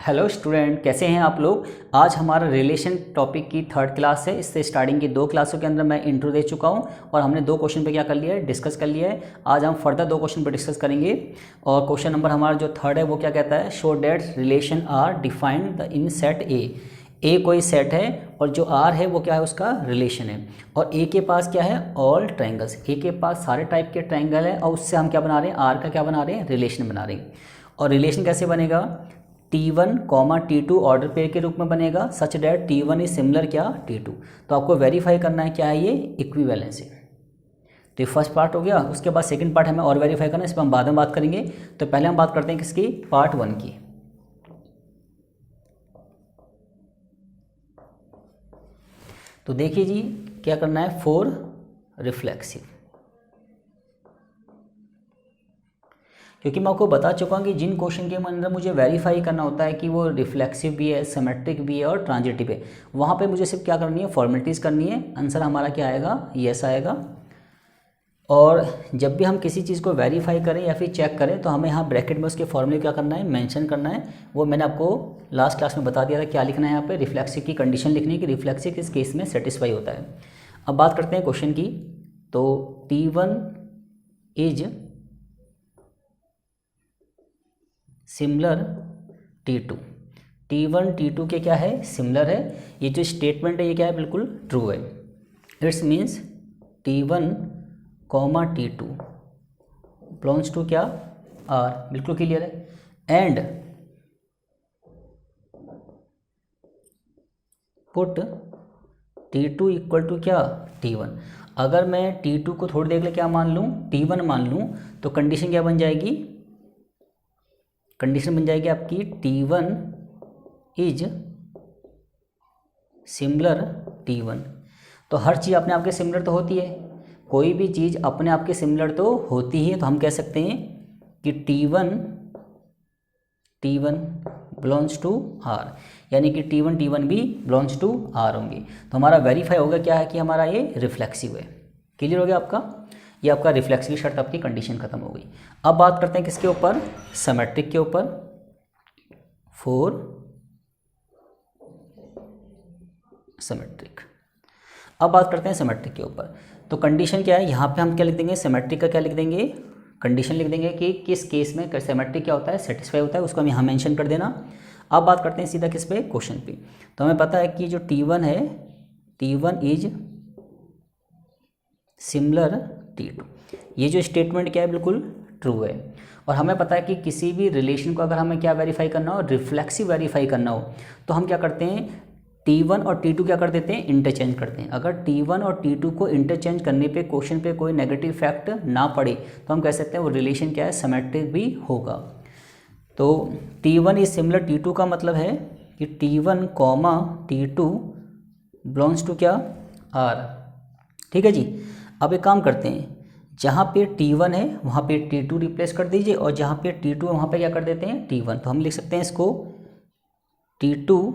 Hello student, कैसे हैं आप लोग। आज हमारा रिलेशन टॉपिक की थर्ड क्लास है। इससे स्टार्टिंग की दो क्लासों के अंदर मैं इंट्रो दे चुका हूं और हमने दो क्वेश्चन पे क्या कर लिया है, डिस्कस कर लिया है। आज हम फर्दर दो क्वेश्चन पे डिस्कस करेंगे और क्वेश्चन नंबर हमारा जो थर्ड है वो क्या कहता है, show that relation are defined in set A कोई सेट है और जो आर है वो क्या है, उसका रिलेशन है। और ए के पास क्या है, ऑल ट्रायंगल्स, ए के पास सारे टाइप के ट्रायंगल है और उससे हम क्या बना रहे हैं, आर का क्या बना रहे हैं, रिलेशन बना रहे हैं। और रिलेशन कैसे बनेगा, T1, T2 ऑर्डर पेयर के रूप में बनेगा such that T1 is similar क्या, T2। तो आपको वेरीफाई करना है क्या है, ये इक्विवेलेंस है। तो ये फर्स्ट पार्ट हो गया। उसके बाद सेकंड पार्ट हमें और वेरीफाई करना है, इस पर हम बाद में बात करेंगे। तो पहले हम बात करते हैं किसकी, पार्ट 1 की। तो देखिए जी, क्या करना है, फॉर रिफ्लेक्सिव, क्योंकि मैं आपको बता चुका हूँ कि जिन क्वेश्चन के अंदर मुझे वेरीफाई करना होता है कि वो रिफ्लेक्सिव भी है, सिमेट्रिक भी है और ट्रांजिटिव है, वहाँ पे मुझे सिर्फ क्या करनी है, फॉर्मेलिटीज़ करनी है। आंसर हमारा क्या आएगा, यस आएगा। और जब भी हम किसी चीज़ को वेरीफाई करें या फिर चेक करें तो हमें यहाँ ब्रैकेट में उसके फॉर्मूले क्या करना है, मेंशन करना है। वो मैंने आपको लास्ट क्लास में बता दिया था, क्या लिखना है यहाँ पे, रिफ्लेक्सिव की कंडीशन लिखनी है कि रिफ्लेक्सिव किस केस में सेटिस्फाई होता है। अब बात करते हैं क्वेश्चन की। तो T1 is similar T2, T1 T2 के क्या है, सिमिलर है। ये जो स्टेटमेंट है ये क्या है, बिल्कुल ट्रू है। It's means T1, T2 belongs to क्या, आर, बिल्कुल क्लियर है। And put T2 equal to क्या, T1। अगर मैं T2 को थोड़ी देर के लिए क्या मान लूँ, T1 मान लूँ, तो कंडीशन क्या बन जाएगी, कंडीशन बन जाएगी आपकी T1 इज सिमिलर T1। तो हर चीज़ अपने आप के सिमिलर तो होती है, कोई भी चीज़ अपने आप के सिमिलर तो होती ही है। तो हम कह सकते हैं कि T1 बिलोंग्स टू आर, यानी कि T1 भी बिलोंग्स टू आर होंगे। तो हमारा वेरीफाई होगा क्या है कि हमारा ये रिफ्लेक्सिव है। क्लियर हो गया आपका, ये आपका रिफ्लेक्सिव शर्त, आपकी कंडीशन खत्म हो गई। अब बात करते हैं किसके ऊपर, सिमेट्रिक के ऊपर, फॉर सिमेट्रिक। अब बात करते हैं सिमेट्रिक के ऊपर। तो कंडीशन क्या है, यहाँ पे हम क्या लिख देंगे, सिमेट्रिक का क्या लिख देंगे, कंडीशन लिख देंगे कि किस केस में सिमेट्रिक क्या होता है, सेटिस्फाई होता है, उसको हम यहाँ मेंशन कर देना। अब बात करते हैं सीधा किस पे, क्वेश्चन पे। तो हमें पता है कि जो T1 है, T1 इज सिमिलर T2। ये जो स्टेटमेंट क्या है, बिल्कुल ट्रू है। और हमें पता है कि किसी भी रिलेशन को अगर हमें क्या वेरीफाई करना हो, रिफ्लेक्सिव वेरीफाई करना हो, तो हम क्या करते हैं, T1 और T2 क्या कर देते हैं, इंटरचेंज करते हैं। अगर T1 और T2 को इंटरचेंज करने पे क्वेश्चन पे कोई नेगेटिव फैक्ट ना पड़े तो हम कह सकते हैं वो रिलेशन क्या है, सिमेट्रिक भी होगा। तो T1 इज सिमिलर T2 का मतलब है कि T1, T2 बिलोंग्स टू क्या, आर। ठीक है जी। अब एक काम करते हैं, जहाँ पे T1 है वहाँ पे T2 रिप्लेस कर दीजिए और जहाँ पे T2 है वहाँ पे क्या कर देते हैं, T1। तो हम लिख सकते हैं इसको, T2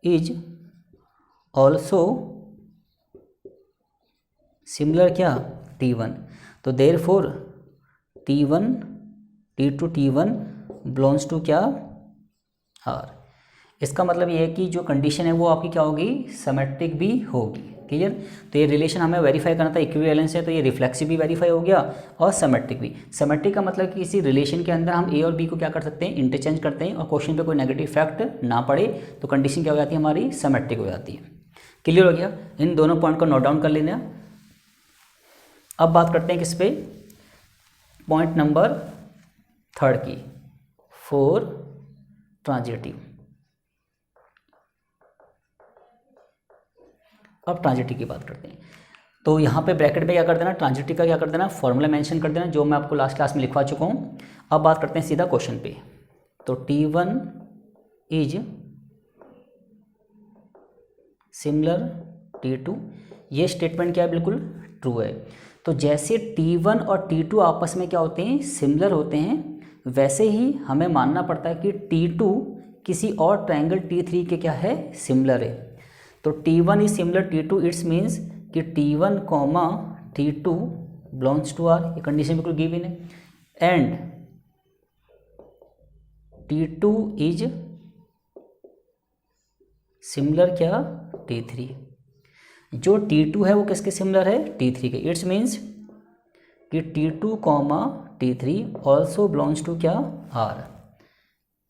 इज ऑल्सो सिमिलर क्या, T1। तो therefore T1 T1 belongs to क्या, आर। इसका मतलब ये है कि जो कंडीशन है वो आपकी क्या होगी, सिमेट्रिक भी होगी। क्लियर। तो ये रिलेशन हमें वेरीफाई करना था, इक्विवेलेंस है, तो ये रिफ्लेक्सिव भी वेरीफाई हो गया और सिमेट्रिक भी। सिमेट्रिक का मतलब कि किसी रिलेशन के अंदर हम ए और बी को क्या कर सकते हैं, इंटरचेंज करते हैं और क्वेश्चन पे कोई नेगेटिव फैक्ट ना पड़े तो कंडीशन क्या हो जाती है, हमारी सिमेट्रिक हो जाती है। क्लियर हो गया, इन दोनों पॉइंट को नोट डाउन कर लेना। अब बात करते हैं किस पे, पॉइंट नंबर थर्ड की, फॉर ट्रांजिटिव। अब ट्रांजिटिव की बात करते हैं। तो यहाँ पे ब्रैकेट में क्या कर देना, ट्रांजिटिव का क्या कर देना, फॉर्मूला मेंशन कर देना, जो मैं आपको लास्ट क्लास में लिखवा चुका हूँ। अब बात करते हैं सीधा क्वेश्चन पे। तो T1 इज सिमिलर T2, ये स्टेटमेंट क्या है, बिल्कुल ट्रू है। तो जैसे T1 और T2 आपस में क्या होते हैं, सिमिलर होते हैं, वैसे ही हमें मानना पड़ता है कि T2 किसी और ट्रायंगल T3 के क्या है, सिमिलर है। तो T1 is similar T2, it's means कि T1, T2 belongs to R, ये कंडीशन बिल्कुल गिवन है। एंड T2 इज सिमिलर क्या, T3। जो T2 है वो किसके सिमिलर है, T3 के। इट्स मीन्स कि T2 comma T3 also belongs to क्या, R।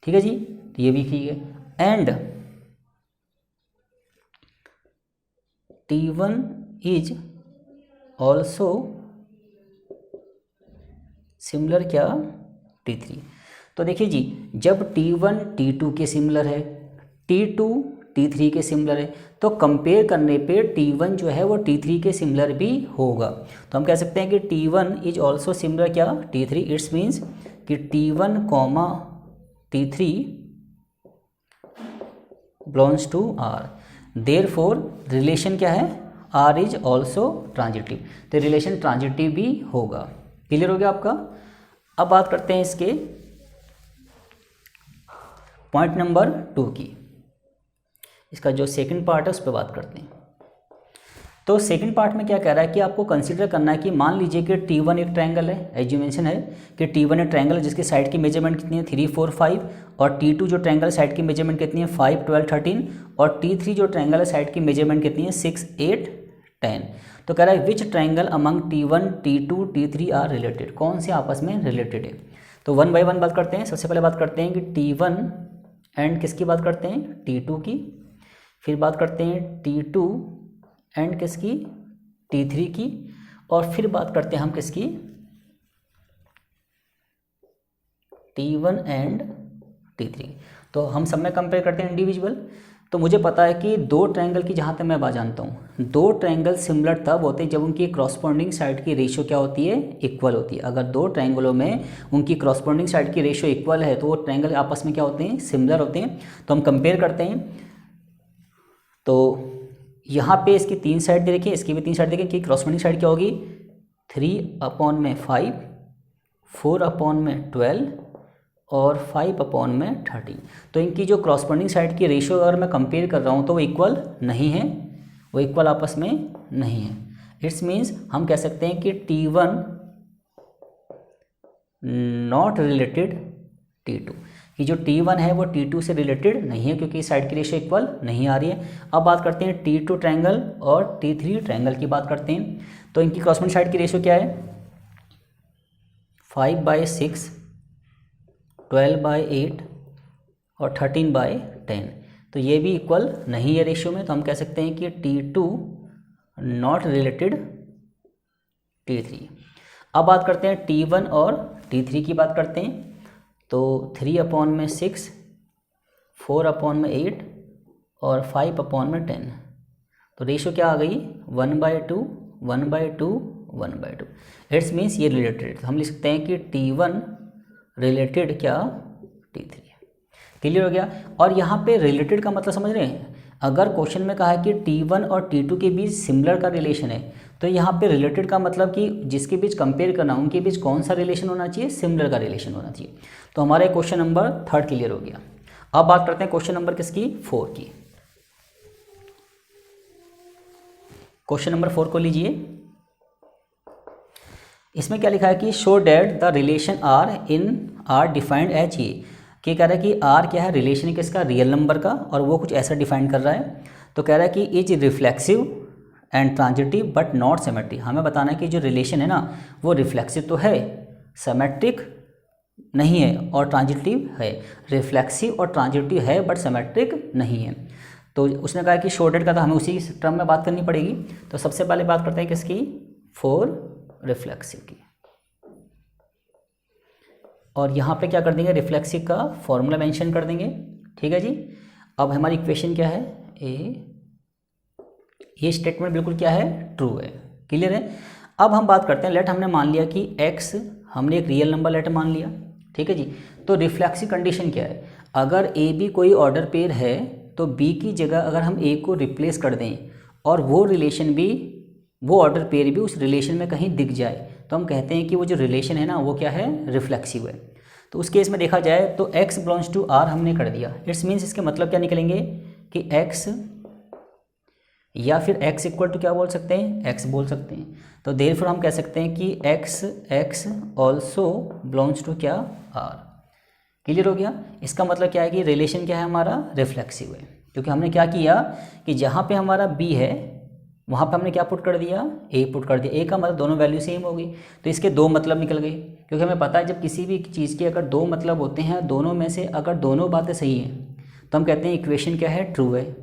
ठीक है जी, तो ये भी ठीक है। And T1 is also similar क्या, T3। तो देखिए जी, जब T1 T2 के सिमिलर है, T2 T3 के सिमिलर है, तो कंपेयर करने पे T1 जो है वो T3 के सिमिलर भी होगा। तो हम कह सकते हैं कि T1 इज ऑल्सो सिमिलर क्या, T3। इट्स मीन्स कि T1 comma T3 belongs to R। Therefore relation क्या है, R इज ऑल्सो ट्रांजिटिव। तो रिलेशन ट्रांजिटिव भी होगा। क्लियर हो गया आपका। अब बात करते हैं इसके पॉइंट नंबर 2 की। इसका जो सेकंड पार्ट है उस पर बात करते हैं। तो सेकंड पार्ट में क्या कह रहा है कि आपको कंसीडर करना है कि मान लीजिए कि T1 एक ट्रायंगल है, एज यू मेंशन है कि T1 एक ट्रायंगल है जिसकी साइड की मेजरमेंट कितनी है, 3, 4, 5, और T2 जो ट्रायंगल साइड की मेजरमेंट कितनी है, 5, 12, 13, और T3 जो ट्रायंगल है साइड की मेजरमेंट कितनी है, 6, 8, 10। तो कह रहा है which triangle among T1, T2, T3 are related, कौन से आपस में रिलेटेड है। तो वन बाय वन बात करते हैं। सबसे पहले बात करते हैं कि T1 एंड किसकी बात करते हैं, T2 की। फिर बात करते हैं T2 एंड किसकी, T3 की। और फिर बात करते हैं हम किसकी, T1 एंड T3। तो हम सब में कंपेयर करते हैं इंडिविजुअल। तो मुझे पता है कि दो ट्रायंगल की, जहाँ तक मैं बात जानता हूँ, दो ट्रायंगल सिमिलर तब होते हैं जब उनकी क्रॉसपोंडिंग साइड की रेशियो क्या होती है, इक्वल होती है। अगर दो ट्रायंगलों में उनकी क्रॉसपोंडिंग साइड की रेशियो इक्वल है तो वो ट्रायंगल आपस में क्या होते हैं, सिमिलर होते हैं। तो हम कंपेयर करते हैं। तो यहाँ पे इसकी 3 साइड दे रखी है, इसकी भी 3 साइड देखें कि क्रॉसपोंडिंग साइड क्या होगी, 3/5, 4/12 और 5/13। तो इनकी जो क्रॉसपोंडिंग साइड की रेशियो अगर मैं कंपेयर कर रहा हूँ तो वो इक्वल नहीं है, वो इक्वल आपस में नहीं है। इट्स मीन्स हम कह सकते हैं कि T1 नॉट रिलेटेड T2, कि जो T1 है वो T2 से रिलेटेड नहीं है क्योंकि साइड की रेशियो इक्वल नहीं आ रही है। अब बात करते हैं T2 ट्रायंगल और T3 ट्रायंगल की बात करते हैं। तो इनकी क्रॉसपोंडिंग साइड की रेशियो क्या है, 5/6, 12/8 और 13/10। तो ये भी इक्वल नहीं है रेशियो में। तो हम कह सकते हैं कि T2 नॉट रिलेटेड T3। अब बात करते हैं T1 और T3 की बात करते हैं। तो 3/6, 4/8 और 5/10। तो रेशियो क्या आ गई, 1/2, 1/2, 1/2। इट्स मीन्स ये रिलेटेड। तो हम लिख सकते हैं कि T1 रिलेटेड क्या, T3। क्लियर हो गया। और यहाँ पे रिलेटेड का मतलब समझ रहे हैं, अगर क्वेश्चन में कहा है कि T1 और T2 के बीच सिमिलर का रिलेशन है, तो यहाँ पे रिलेटेड का मतलब कि जिसके बीच कंपेयर करना, उनके बीच कौन सा रिलेशन होना चाहिए, सिमिलर का रिलेशन होना चाहिए। तो हमारा क्वेश्चन नंबर 3 क्लियर हो गया। अब बात करते हैं क्वेश्चन नंबर किसकी, 4 की। क्वेश्चन नंबर 4 को लीजिए। इसमें क्या लिखा है कि show that the relation are defined as A, कि कह रहा है कि आर क्या है, रिलेशन किसका, रियल नंबर का, और वो कुछ ऐसा डिफाइन कर रहा है। तो कह रहा है कि is reflexive and transitive but not symmetric. हमें बताना है कि जो रिलेशन है ना वो रिफ्लेक्सिव तो है, सिमेट्रिक नहीं है, और ट्रांजिटिव है। रिफ्लेक्सिव और ट्रांजिटिव है बट सिमेट्रिक नहीं है। तो उसने कहा कि शो डैट का, तो हमें उसी टर्म में बात करनी पड़ेगी। तो सबसे पहले बात करते हैं किसकी, 4 रिफ्लेक्सिव की। और यहाँ पे क्या कर देंगे, रिफ्लेक्सिव का फॉर्मूला मेंशन कर देंगे। ठीक है जी। अब हमारी इक्वेशन क्या है, ये स्टेटमेंट बिल्कुल क्या है, ट्रू है। क्लियर है। अब हम बात करते हैं, लेट हमने मान लिया कि x, हमने एक रियल नंबर लेट मान लिया। ठीक है जी। तो रिफ्लेक्सिव कंडीशन क्या है, अगर ए बी कोई ऑर्डर पेयर है तो b की जगह अगर हम a को रिप्लेस कर दें और वो रिलेशन भी, वो ऑर्डर पेयर भी उस रिलेशन में कहीं दिख जाए, तो हम कहते हैं कि वो जो रिलेशन है ना वो क्या है, रिफ्लेक्सिव है। तो उस केस में देखा जाए तो x बिलोंग्स टू r हमने कर दिया। इट्स मीन्स इसके मतलब क्या निकलेंगे कि x, या फिर x इक्वल टू क्या बोल सकते हैं, x बोल सकते हैं। तो देयरफॉर हम कह सकते हैं कि x ऑल्सो बिलोंग्स टू क्या, r। क्लियर हो गया। इसका मतलब क्या है कि रिलेशन क्या है हमारा, रिफ्लेक्सिव है। क्योंकि हमने क्या किया कि जहाँ पे हमारा बी है वहाँ पे हमने क्या पुट कर दिया, ए पुट कर दिया। ए का मतलब दोनों वैल्यू सेम होगी, तो इसके दो मतलब निकल गए। क्योंकि हमें पता है जब किसी भी चीज़ के अगर दो मतलब होते हैं, दोनों में से अगर दोनों बातें सही हैं तो हम कहते हैं इक्वेशन क्या है, ट्रू है।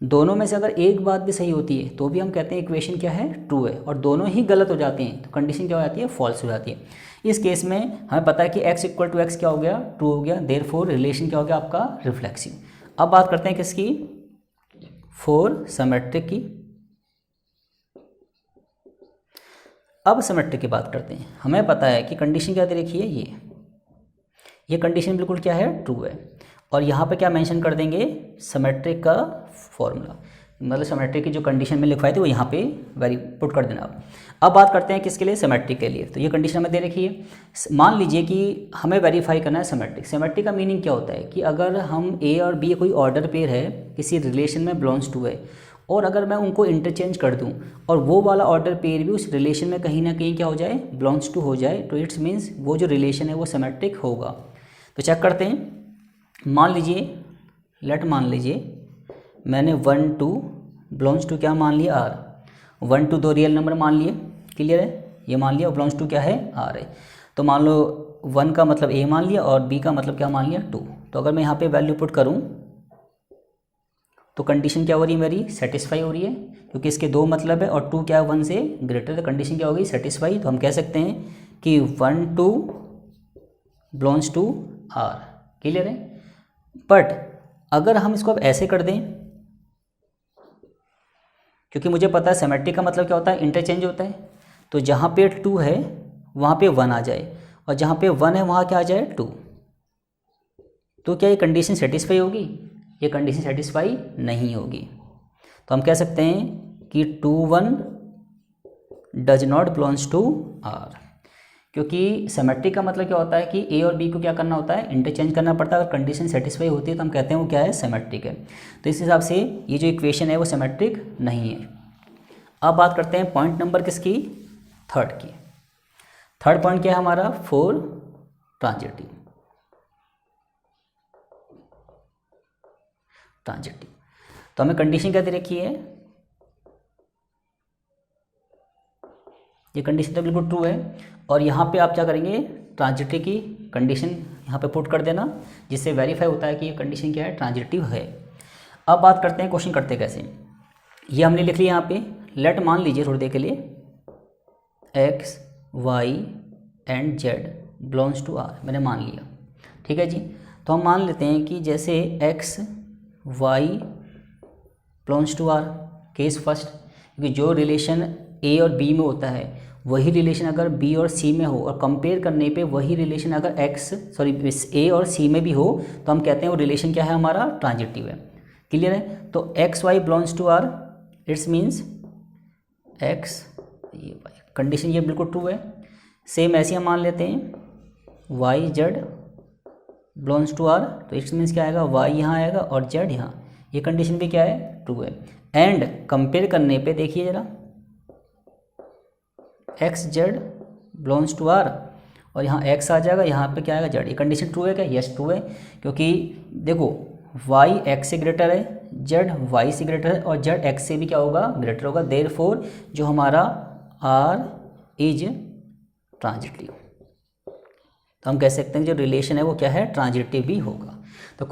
दोनों में से अगर एक बात भी सही होती है तो भी हम कहते हैं इक्वेशन क्या है, ट्रू है। और दोनों ही गलत हो जाते हैं तो कंडीशन क्या हो जाती है, फॉल्स हो जाती है। इस केस में हमें पता है कि x इक्वल टू एक्स क्या हो गया, ट्रू हो गया, देयरफॉर रिलेशन क्या हो गया आपका, रिफ्लेक्सिव। अब बात करते हैं किसकी, फॉर सिमेट्रिक की। अब सिमेट्रिक की बात करते हैं। हमें पता है कि कंडीशन क्या दे रखी है, ये कंडीशन बिल्कुल क्या है, ट्रू है। और यहाँ पे क्या मेंशन कर देंगे, सिमेट्रिक का फॉर्मूला, मतलब सिमेट्रिक की जो कंडीशन में लिखवाई थी वो यहाँ पे वेरी पुट कर देना आप। अब बात करते हैं किसके लिए, सिमेट्रिक के लिए। तो ये कंडीशन हमें दे रखी है। मान लीजिए कि हमें वेरीफाई करना है सिमेट्रिक। सिमेट्रिक का मीनिंग क्या होता है कि अगर हम ए और बी कोई ऑर्डर पेयर है, किसी रिलेशन में बिलोंग्स टू है, और अगर मैं उनको इंटरचेंज कर दूं और वो वाला ऑर्डर पेयर भी उस रिलेशन में कहीं ना कहीं क्या हो जाए, बिलोंग्स टू हो जाए, तो इट्स मीन्स वो जो रिलेशन है वो सिमेट्रिक होगा। तो चेक करते हैं। मान लीजिए मैंने 1 2 बिलोंग्स टू क्या मान लिया, आर। 1 2 दो रियल नंबर मान लिए, क्लियर है, ये मान लिया, और बिलोंग्स टू क्या है, आर है। तो मान लो 1 का मतलब ए मान लिया और बी का मतलब क्या मान लिया, 2। तो अगर मैं यहाँ पे वैल्यू पुट करूँ तो कंडीशन क्या हो रही है मेरी, सेटिस्फाई हो रही है, क्योंकि इसके दो मतलब है और 2 क्या है, 1 से ग्रेटर। तो कंडीशन क्या होगी, सेटिस्फाई। तो हम कह सकते हैं कि 1 2 बिलोंग्स टू आर, क्लियर है। बट अगर हम इसको अब ऐसे कर दें, क्योंकि मुझे पता है सिमेट्रिक का मतलब क्या होता है, इंटरचेंज होता है। तो जहाँ पे 2 है वहाँ पे 1 आ जाए, और जहाँ पे 1 है वहाँ क्या आ जाए, 2। तो क्या ये कंडीशन सेटिस्फाई होगी, ये कंडीशन सेटिस्फाई नहीं होगी। तो हम कह सकते हैं कि 2 1 does not belongs to R, क्योंकि सिमेट्रिक का मतलब क्या होता है कि ए और बी को क्या करना होता है, इंटरचेंज करना पड़ता है। अगर कंडीशन सेटिस्फाई होती है तो हम कहते हैं वो क्या है, सिमेट्रिक है। तो इस हिसाब से ये जो इक्वेशन है वो सिमेट्रिक नहीं है। अब बात करते हैं पॉइंट नंबर किसकी, थर्ड की। थर्ड पॉइंट क्या है हमारा, फॉर ट्रांजिटिव। तो हमें कंडीशन क्या दे रखी है, ये कंडीशन तो बिल्कुल ट्रू है। और यहाँ पे आप क्या करेंगे, ट्रांजिटिव की कंडीशन यहाँ पे पुट कर देना, जिससे वेरीफाई होता है कि ये कंडीशन क्या है, ट्रांजिटिव है। अब बात करते हैं क्वेश्चन करते कैसे। ये हमने लिख लिया यहाँ पे, लेट मान लीजिए थोड़ी देर के लिए x y and z belongs to r, मैंने मान लिया, ठीक है जी। तो हम मान लेते हैं कि जैसे x y belongs to r, case first, क्योंकि जो रिलेशन a और b में होता है वही रिलेशन अगर b और c में हो, और कंपेयर करने पे वही रिलेशन अगर a और c में भी हो, तो हम कहते हैं वो रिलेशन क्या है हमारा, ट्रांजिटिव है, क्लियर है। तो x y belongs to r, it's means x ये y, कंडीशन ये बिल्कुल ट्रू है। सेम ऐसे हम मान लेते हैं y z belongs to r, तो इट्स मीन्स क्या आएगा, y यहाँ आएगा और z यहाँ, ये कंडीशन भी क्या है, ट्रू है। एंड कंपेयर करने पे देखिए जरा, X Z belongs to R, और यहाँ x आ जाएगा, यहाँ पे क्या आएगा, z। ये कंडीशन ट्रू है क्या, यस ट्रू है, क्योंकि देखो y x से ग्रेटर है, z y से ग्रेटर है, और z x से भी क्या होगा, ग्रेटर होगा। देयरफॉर जो हमारा r इज ट्रांजिटिव। तो हम कह सकते हैं जो रिलेशन है वो क्या है, ट्रांजिटिव भी होगा। तो